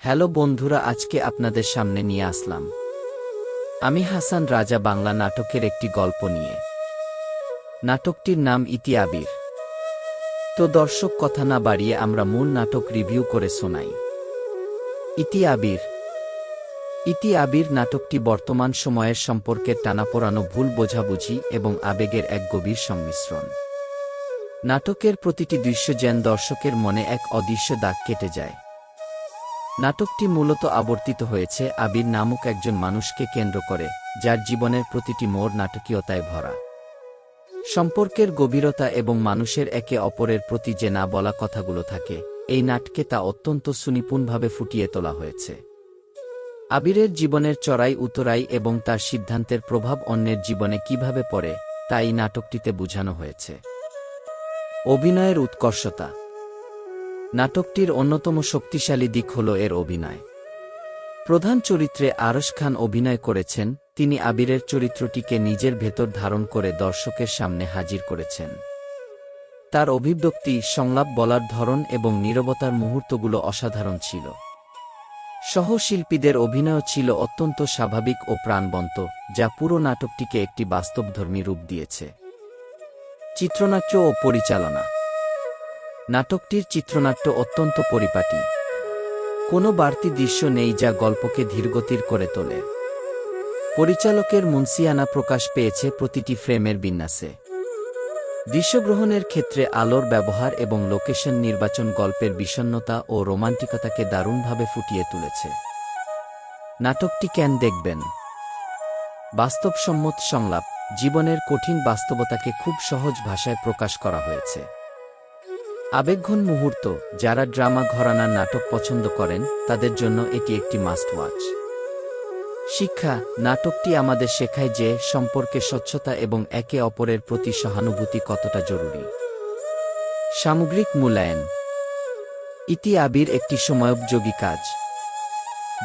Hello বন্ধুরা, আজকে আপনাদের সামনে নিয়ে আসলাম আমি হাসান রাজা বাংলা নাটকের একটি গল্প নিয়ে। নাটকটির নাম ইতি আবির। তো দর্শক, কথা না বাড়িয়ে আমরা মূল নাটক রিভিউ করে শোনাই। ইতি আবির। ইতি আবির নাটকটি বর্তমান সময়ের সম্পর্কের টানাপোড়ানো, ভুল বোঝাবুঝি এবং আবেগের এক গভীর সংমিশ্রণ। নাটকের প্রতিটি দৃশ্য যেন দর্শকের মনে এক অদৃশ্য দাগ কেটে যায়। নাটকটি মূলত আবর্তিত হয়েছে আবির নামক একজন মানুষকে কেন্দ্র করে, যার জীবনের প্রতিটি মোড় নাটকীয়তায় ভরা। সম্পর্কের গভীরতা এবং মানুষের একে অপরের প্রতি যে না বলা কথাগুলো থাকে, এই নাটকে তা অত্যন্ত সুনিপুণভাবে ফুটিয়ে তোলা হয়েছে। আবিরের জীবনের চড়াই উতরাই এবং তার সিদ্ধান্তের প্রভাব অন্যের জীবনে কিভাবে পড়ে, তা এই নাটকটিতে বোঝানো হয়েছে। অভিনয়ের উৎকর্ষতা। নাটকটির অন্যতম শক্তিশালী দিক হল এর অভিনয়। প্রধান চরিত্রে আরশ খান অভিনয় করেছেন। তিনি আবিরের চরিত্রটিকে নিজের ভেতর ধারণ করে দর্শকের সামনে হাজির করেছেন। তার অভিব্যক্তি, সংলাপ বলার ধরন এবং নীরবতার মুহূর্তগুলো অসাধারণ ছিল। সহশিল্পীদের অভিনয়ও ছিল অত্যন্ত স্বাভাবিক ও প্রাণবন্ত, যা পুরো নাটকটিকে একটি বাস্তবধর্মী রূপ দিয়েছে। চিত্রনাট্য ও পরিচালনা। নাটকটির চিত্রনাট্য অত্যন্ত পরিপাটি। কোনো বাড়তি দৃশ্য নেই যা গল্পকে ধীরগতির করে তোলে। পরিচালকের মুনসিয়ানা প্রকাশ পেয়েছে প্রতিটি ফ্রেমের বিন্যাসে। দৃশ্যগ্রহণের ক্ষেত্রে আলোর ব্যবহার এবং লোকেশন নির্বাচন গল্পের বিষণ্ণতা ও রোমান্টিকতাকে দারুণভাবে ফুটিয়ে তুলেছে। নাটকটি কেন দেখবেন? বাস্তবসম্মত সংলাপ। জীবনের কঠিন বাস্তবতাকে খুব সহজ ভাষায় প্রকাশ করা হয়েছে। আবেগঘন মুহূর্ত। যারা ড্রামা ঘরানার নাটক পছন্দ করেন তাদের জন্য এটি একটি মাস্ট ওয়াচ। শিক্ষা। নাটকটি আমাদের শেখায় যে সম্পর্কে স্বচ্ছতা এবং একে অপরের প্রতি সহানুভূতি কতটা জরুরি। সামগ্রিক মূল্যায়ন। ইতি আবির একটি সময়োপযোগী কাজ।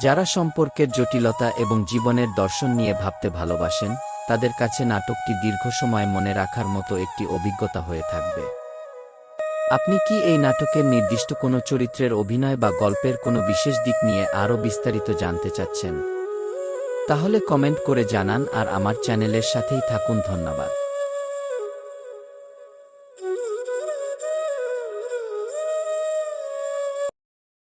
যারা সম্পর্কের জটিলতা এবং জীবনের দর্শন নিয়ে ভাবতে ভালোবাসেন, তাদের কাছে নাটকটি দীর্ঘ সময় মনে রাখার মতো একটি অভিজ্ঞতা হয়ে থাকবে। আপনি কি এই নাটকের নির্দিষ্ট কোনো চরিত্রের অভিনয় বা গল্পের কোনো বিশেষ দিক নিয়ে আরও বিস্তারিত জানতে চাচ্ছেন? তাহলে কমেন্ট করে জানান আর আমার চ্যানেলের সাথেই থাকুন। ধন্যবাদ।